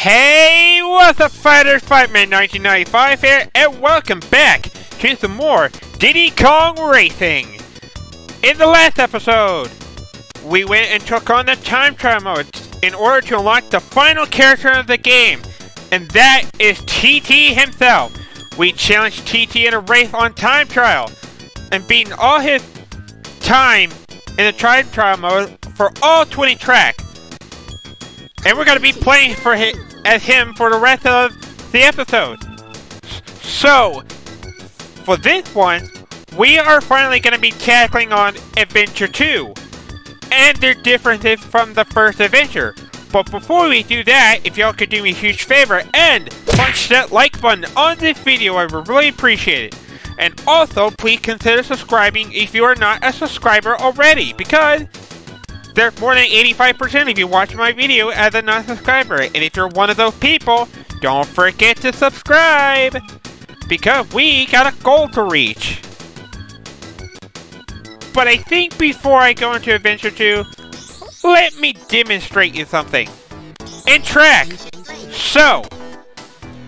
Hey, what's up, fighters? Fightman 1995 here, and welcome back to some more Diddy Kong Racing. In the last episode, we went and took on the time trial mode in order to unlock the final character of the game, and that is TT himself. We challenged TT in a race on time trial, and beaten all his time in the time trial mode for all 20 tracks. And we're going to be playing for as him for the rest of the episode. So, for this one, we are finally going to be tackling on Adventure 2. And their differences from the first adventure. But before we do that, if y'all could do me a huge favor and punch that like button on this video, I would really appreciate it. And also, please consider subscribing if you are not a subscriber already, because there's more than 85% of you watching my video as a non-subscriber, and if you're one of those people, don't forget to subscribe, because we got a goal to reach. But I think before I go into Adventure 2, let me demonstrate you something. In track. So,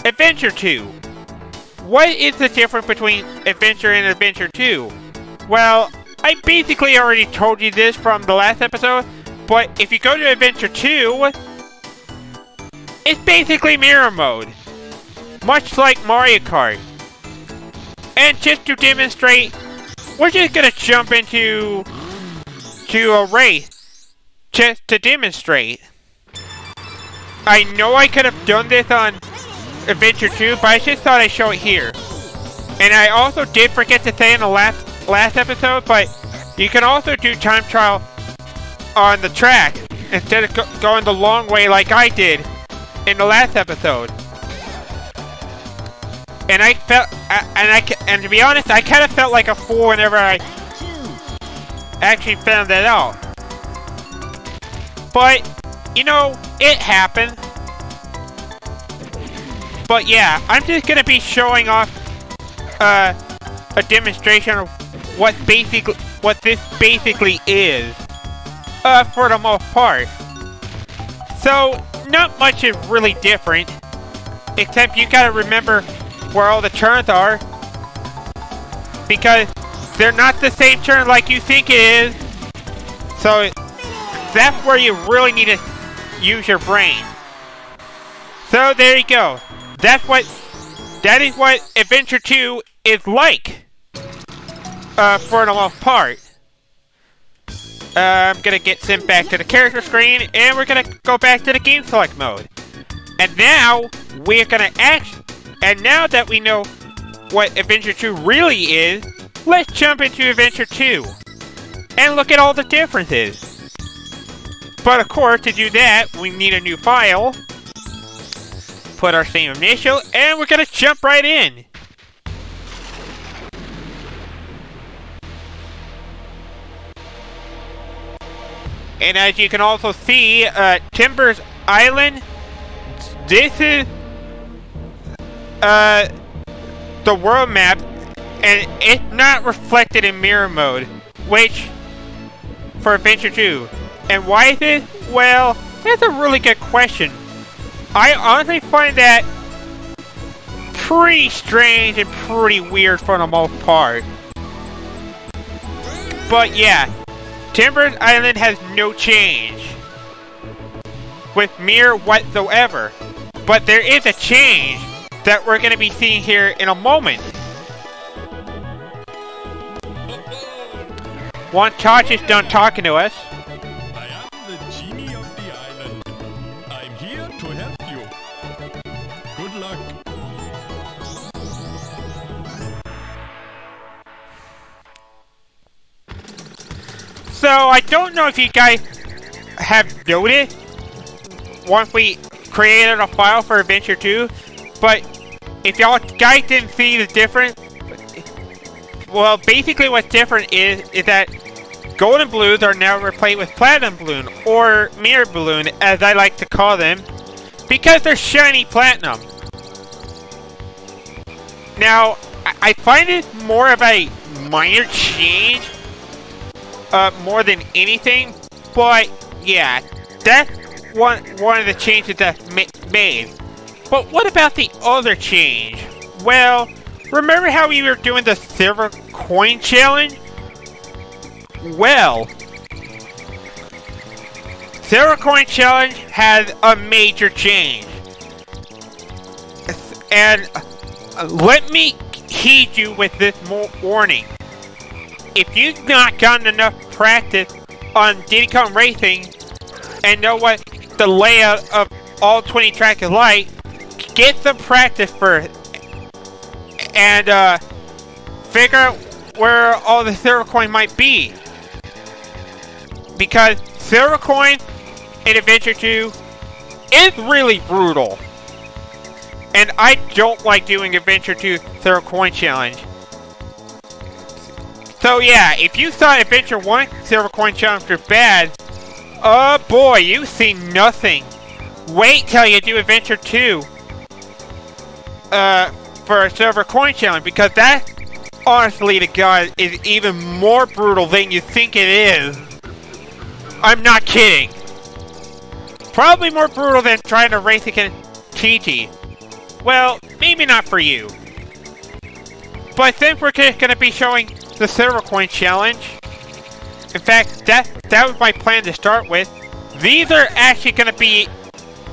Adventure 2. What is the difference between Adventure and Adventure 2? Well, I basically already told you this from the last episode, but if you go to Adventure 2, it's basically mirror mode, much like Mario Kart. And just to demonstrate, we're just gonna jump into a race, just to demonstrate. I know I could have done this on Adventure 2, but I just thought I'd show it here. And I also did forget to say in the last episode, but you can also do time trial on the track instead of going the long way like I did in the last episode. And I felt, and to be honest, I kind of felt like a fool whenever I actually found that out. But you know, it happened. But yeah, I'm just gonna be showing off a demonstration of what this basically is, for the most part. So, not much is really different, except you gotta remember where all the turns are, because they're not the same turn like you think it is. So, that's where you really need to use your brain. So, there you go. That is what Adventure 2 is like. For the most part. I'm gonna get sent back to the character screen, and we're gonna go back to the game select mode. And now, we're gonna and now that we know what Adventure 2 really is, let's jump into Adventure 2. And look at all the differences. But of course, to do that, we need a new file. Put our same initial, and we're gonna jump right in. And as you can also see, Timbers Island, this is the world map, and it's not reflected in mirror mode, which, for Adventure 2. And why is it? Well, that's a really good question. I honestly find that pretty strange and pretty weird for the most part. But yeah, Timbers Island has no change with mirror whatsoever. But there is a change that we're going to be seeing here in a moment. Once Tosh is done talking to us. I am the genie of the island. I'm here to help you. Good luck. So, I don't know if you guys have noticed once we created a file for Adventure 2, but if y'all guys didn't see the difference, well, basically what's different is that golden balloons are now replaced with platinum balloon, or mirror balloon, as I like to call them, because they're shiny platinum. Now, I find it more of a minor change, more than anything, but yeah, that's one of the changes that made. But what about the other change? Well, remember how we were doing the silver coin challenge? Well, silver coin challenge has a major change. And let me heed you with this warning. If you've not gotten enough practice on Diddy Kong Racing and know what the layout of all 20 tracks is like, get some practice first and figure out where all the silver coin might be. Because silver coin in Adventure 2 is really brutal. And I don't like doing Adventure 2 silver coin challenge. So yeah, if you thought Adventure 1 silver coin challenge was bad, oh boy, you see nothing. Wait till you do Adventure 2 for a silver coin challenge, because that, honestly to God, is even more brutal than you think it is. I'm not kidding. Probably more brutal than trying to race against TT. Well, maybe not for you. But since we're just going to be showing the silver coin challenge, in fact, that was my plan to start with. These are actually going to be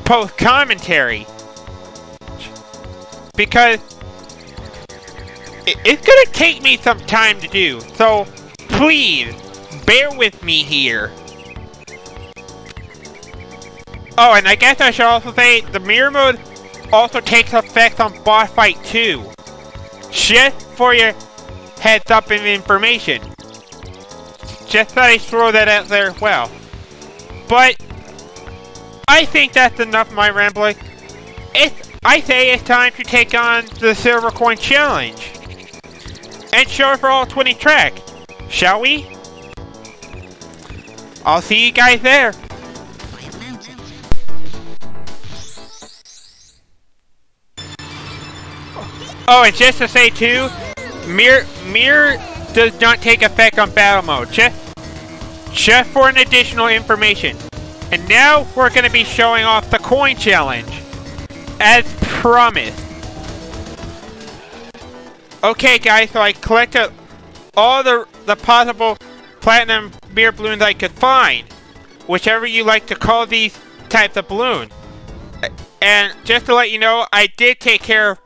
post-commentary. Because it's going to take me some time to do. So, please, bear with me here. Oh, and I guess I should also say, the mirror mode also takes effect on boss fight 2. Just for your heads up and information. Just thought I'd throw that out there as well. But I think that's enough of my rambling. I say it's time to take on the silver coin challenge. And show it for all 20 tracks. Shall we? I'll see you guys there. Oh, and just to say too, mirror does not take effect on battle mode. Just for an additional information. And now we're going to be showing off the coin challenge, as promised. Okay, guys, so I collected all the possible platinum mirror balloons I could find, whichever you like to call these types of balloons. And just to let you know, I did take care of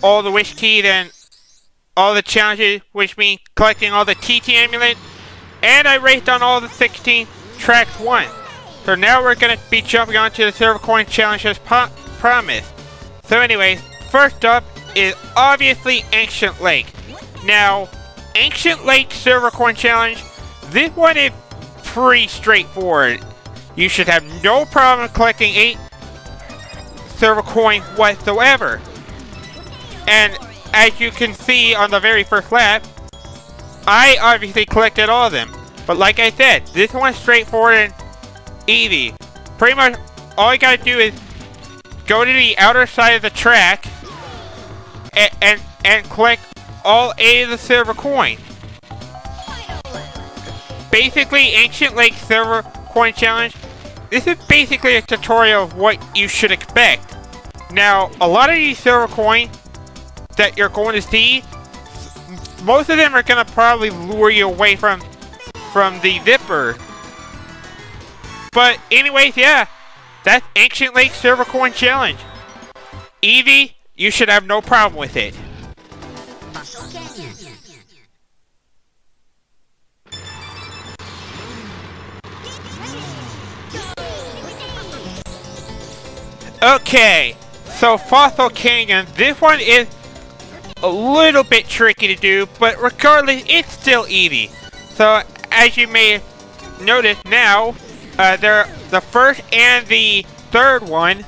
all the wish keys and all the challenges, which means collecting all the TT amulets, and I raced on all the 16 tracks once. So now we're going to be jumping onto the silver coin challenge as promised. So anyways, first up is obviously Ancient Lake. Now, Ancient Lake silver coin challenge, this one is pretty straightforward. You should have no problem collecting 8 silver coin whatsoever. And as you can see on the very first lap, I obviously collected all of them. But like I said, this one's straightforward and easy. Pretty much all you gotta do is go to the outer side of the track and collect all 8 of the silver coin. Basically, Ancient Lake Silver Coin Challenge, this is basically a tutorial of what you should expect. Now, a lot of these silver coins that you're going to see, most of them are going to probably lure you away from the zipper. But anyways, yeah, that's Ancient Lake Silver Coin Challenge. Easy, you should have no problem with it. Okay, so Fossil Canyon, this one is a little bit tricky to do, but regardless, it's still easy. So, as you may notice now, the first and the third one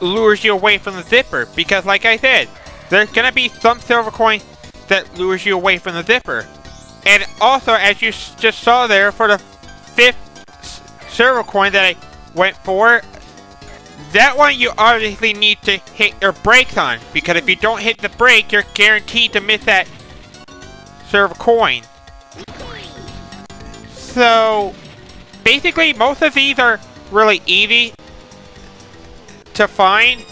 lures you away from the zipper, because like I said, there's gonna be some silver coin that lures you away from the zipper. And also, as you just saw there, for the 5th silver coin that I went for, that one you obviously need to hit your brakes on, because if you don't hit the brake, you're guaranteed to miss that silver coin. So, basically, most of these are really easy. to find.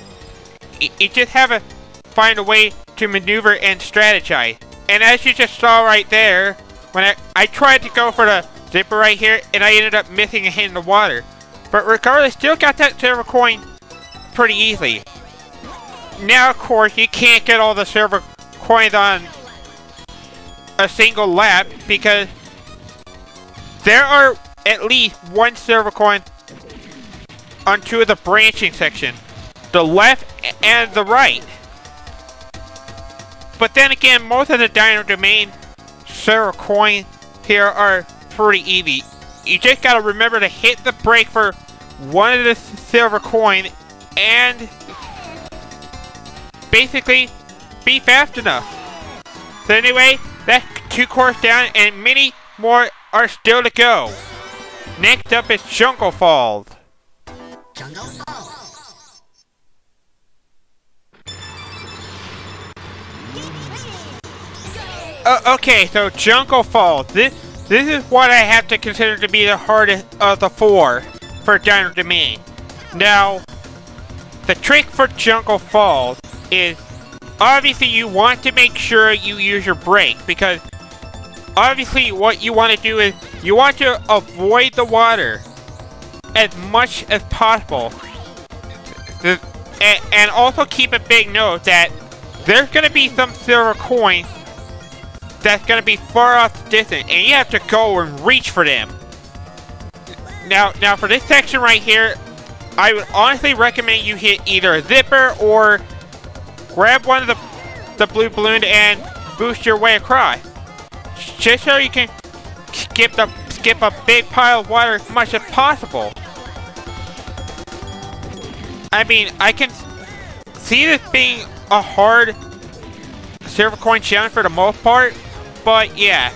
You just have to find a way to maneuver and strategize. And as you just saw right there, when I tried to go for the zipper right here, and I ended up missing a hit in the water. But regardless, still got that silver coin pretty easily. Now, of course, you can't get all the silver coins on a single lap because there are at least one silver coin on two of the branching sections, the left and the right. But then again, most of the Dino Domain silver coins here are pretty easy. You just gotta remember to hit the brake for one of the silver coin and basically be fast enough. So anyway, that's 2 courses down and many more are still to go. Next up is Jungle Falls. Okay, so Jungle Falls. This is what I have to consider to be the hardest of the 4 for Dino Domain. Now, the trick for Jungle Falls is obviously you want to make sure you use your brake because obviously what you want to do is you want to avoid the water as much as possible. And also keep a big note that there's going to be some silver coins that's going to be far off the distance, and you have to go and reach for them. Now for this section right here, I would honestly recommend you hit either a zipper or grab one of the blue balloons and boost your way across. Just so you can skip a big pile of water as much as possible. I mean, I can see this being a hard silver coin challenge for the most part. But yeah,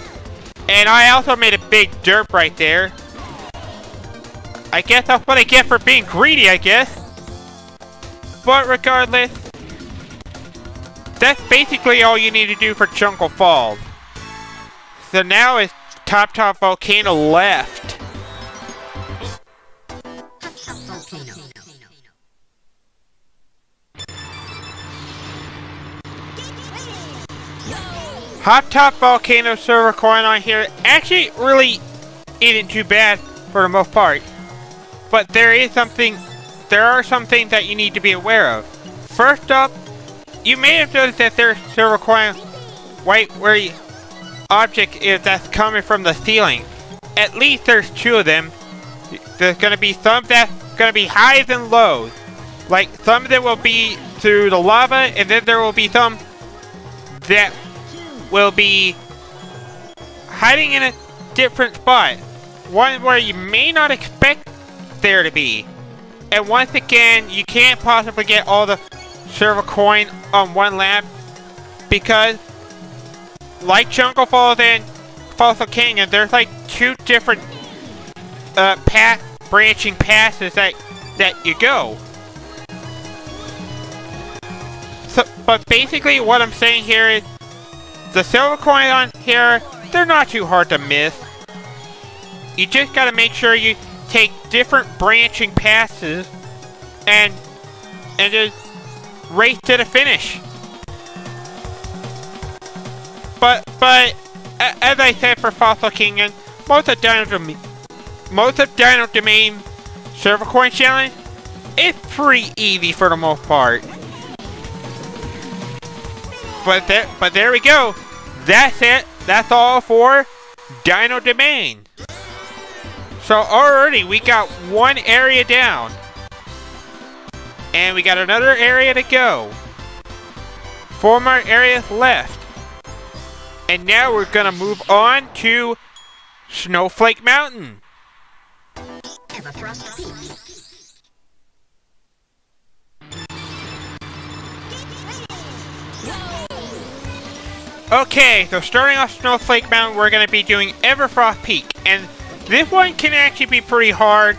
and I also made a big derp right there. I guess that's what I get for being greedy, I guess. But regardless, that's basically all you need to do for Jungle Falls. So now it's Top Volcano left. Hot Top Volcano silver coin on here actually really isn't too bad for the most part. But there are some things that you need to be aware of. First up, you may have noticed that there's silver coin right where the object is that's coming from the ceiling. At least there's 2 of them. There's going to be some that's going to be highs and lows. Like some of them will be through the lava, and then there will be some that will be hiding in a different spot. One where you may not expect there to be. And once again, you can't possibly get all the silver coin on one lap because like Jungle Falls and Fossil Canyon, there's like 2 different branching passes that you go. So, but basically what I'm saying here is the silver coins on here, they're not too hard to miss. You just gotta make sure you take different branching passes and just race to the finish. But as I said for Fossil Canyon, most of Dino Domain silver coin challenge is pretty easy for the most part. But there we go. That's it. That's all for Dino Domain. So already we got 1 area down. And we got another area to go. 4 more areas left. And now we're gonna move on to Snowflake Mountain. Okay, so starting off Snowflake Mountain, we're going to be doing Everfrost Peak. And this one can actually be pretty hard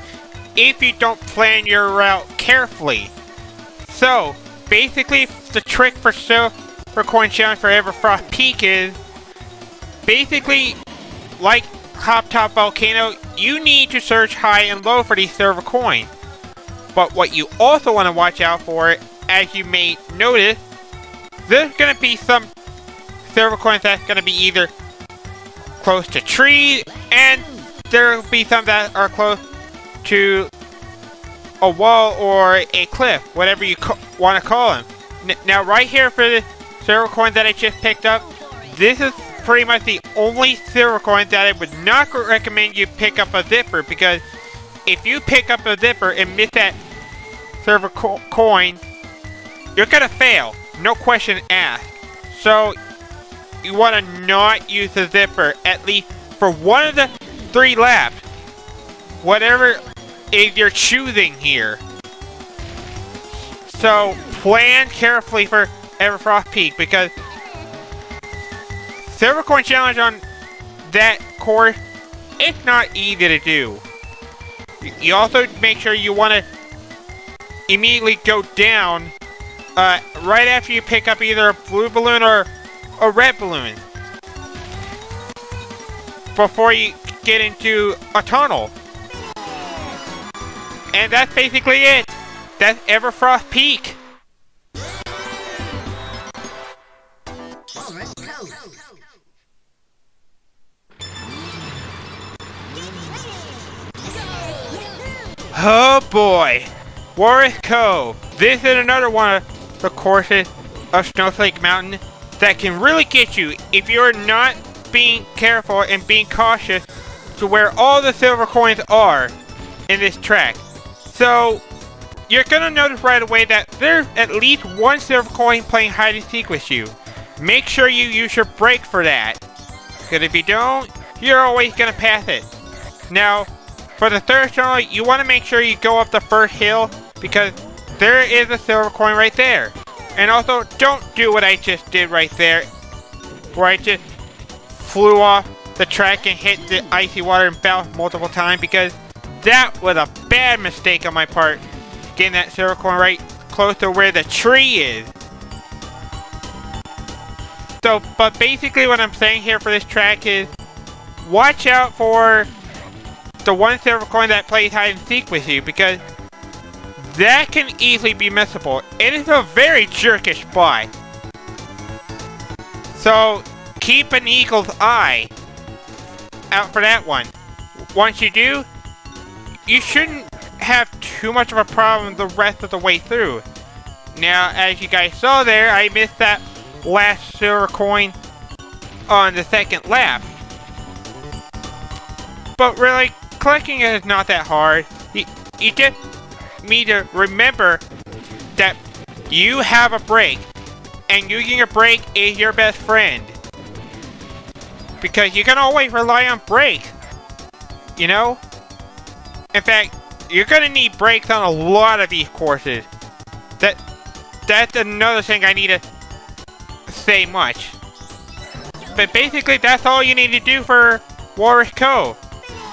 if you don't plan your route carefully. So, basically, the trick for Silver Coin Challenge for Everfrost Peak is, basically, like Hop Top Volcano, you need to search high and low for these silver coins. But what you also want to watch out for, as you may notice, there's going to be some silver coins that's going to be either close to trees, and there will be some that are close to a wall or a cliff, whatever you want to call them. Now right here for the silver coin that I just picked up, this is pretty much the only silver coin that I would not recommend you pick up a zipper, because if you pick up a zipper and miss that silver coin, you're gonna fail, no question asked. So you want to not use the zipper, at least for one of the 3 laps, whatever is you're choosing here. So plan carefully for Everfrost Peak, because silver coin challenge on that course, it's not easy to do. You also make sure you want to immediately go down right after you pick up either a blue balloon or a red balloon before you get into a tunnel. And that's basically it. That's Everfrost Peak. Oh boy, Warwick Cove. This is another one of the courses of Snowflake Mountain that can really get you if you're not being careful and being cautious to where all the silver coins are in this track. So you're gonna notice right away that there's at least one silver coin playing hide and seek with you. Make sure you use your brake for that, because if you don't, you're always gonna pass it. Now, for the third tunnel, you want to make sure you go up the first hill, because there is a silver coin right there. And also, don't do what I just did right there, where I just flew off the track and hit the icy water and bounced multiple times, because that was a bad mistake on my part, getting that silver coin right close to where the tree is. So, but basically what I'm saying here for this track is, watch out for the one silver coin that plays hide and seek with you, because that can easily be missable. It is a very jerkish spot. So keep an eagle's eye out for that one. Once you do, you shouldn't have too much of a problem the rest of the way through. Now, as you guys saw there, I missed that last silver coin on the second lap. But really, collecting it is not that hard. You just need to remember that you have a brake, and using a brake is your best friend. Because you can always rely on brakes, you know? In fact, you're gonna need brakes on a lot of these courses. That's another thing I need to say much. But basically, that's all you need to do for Warwick Cove.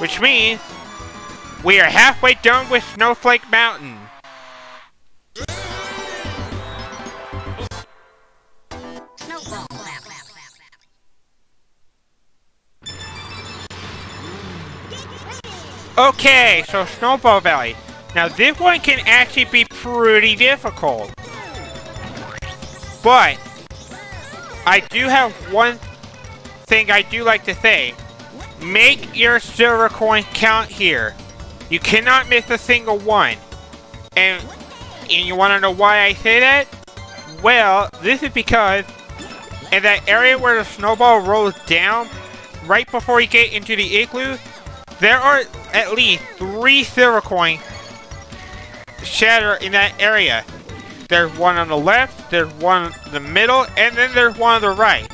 Which means, we are halfway done with Snowflake Mountain. Okay, so Snowball Valley. Now this one can actually be pretty difficult. But, I do have one thing I do like to say. Make your silver coin count here. You cannot miss a single one. And you want to know why I say that? Well, this is because in that area where the snowball rolls down, right before you get into the igloo, there are at least 3 silver coins shatter in that area. There's one on the left, there's one in the middle, and then there's one on the right.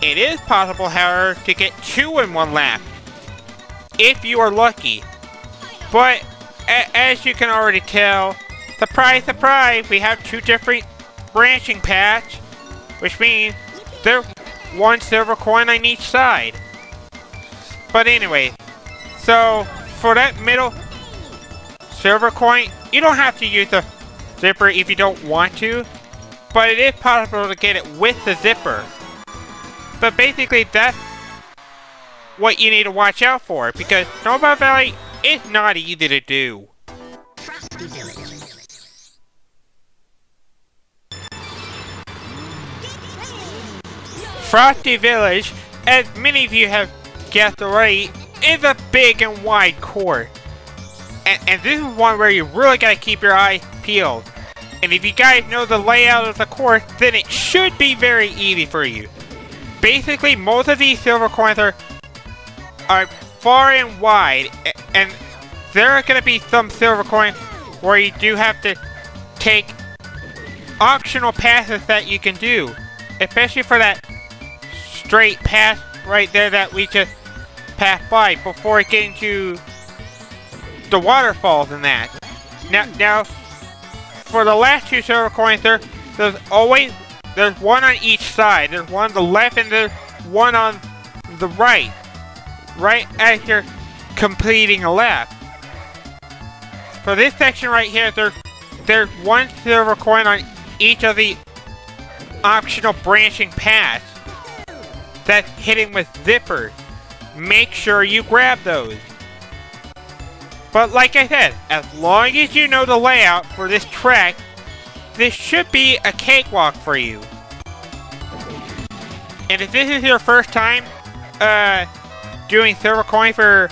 It is possible, however, to get 2 in one lap, if you are lucky. But, as you can already tell, surprise, surprise, we have 2 different branching paths, which means there's 1 silver coin on each side. But anyway, so for that middle silver coin, you don't have to use the zipper if you don't want to, but it is possible to get it with the zipper. But basically, that's what you need to watch out for, because Snowball Valley is not easy to do. Trust me, Frosty Village, as many of you have guessed already, is a big and wide court. And this is one where you really gotta keep your eye peeled. And if you guys know the layout of the course, then it should be very easy for you. Basically, most of these silver coins are far and wide, and there are going to be some silver coins where you do have to take optional passes that you can do, especially for that straight path right there that we just passed by before getting to the waterfalls and that. Now, for the last two silver coins, there's one on each side. There's one on the left and there's one on the right. Right as you're completing a lap. For this section right here, there's one silver coin on each of the optional branching paths that's hitting with zippers. Make sure you grab those. But like I said, as long as you know the layout for this track, this should be a cakewalk for you. And if this is your first time doing silver coin for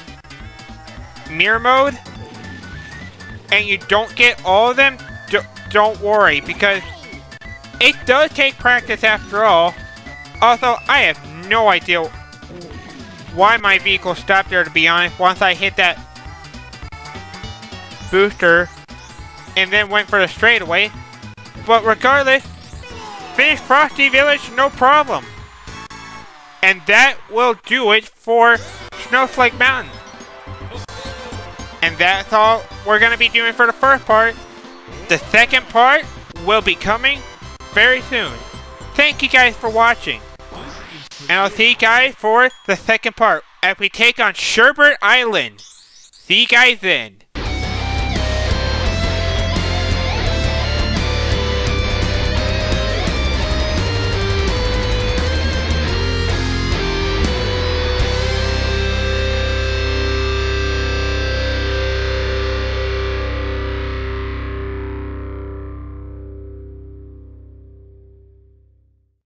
mirror mode, and you don't get all of them, don't worry, because it does take practice after all. Also, I have no idea why my vehicle stopped there, to be honest, once I hit that booster and then went for the straightaway. But regardless, finish Frosty Village no problem. And that will do it for Snowflake Mountain. And that's all we're going to be doing for the first part. The second part will be coming very soon. Thank you guys for watching. And I'll see you guys for the second part as we take on Sherbert Island. See you guys then.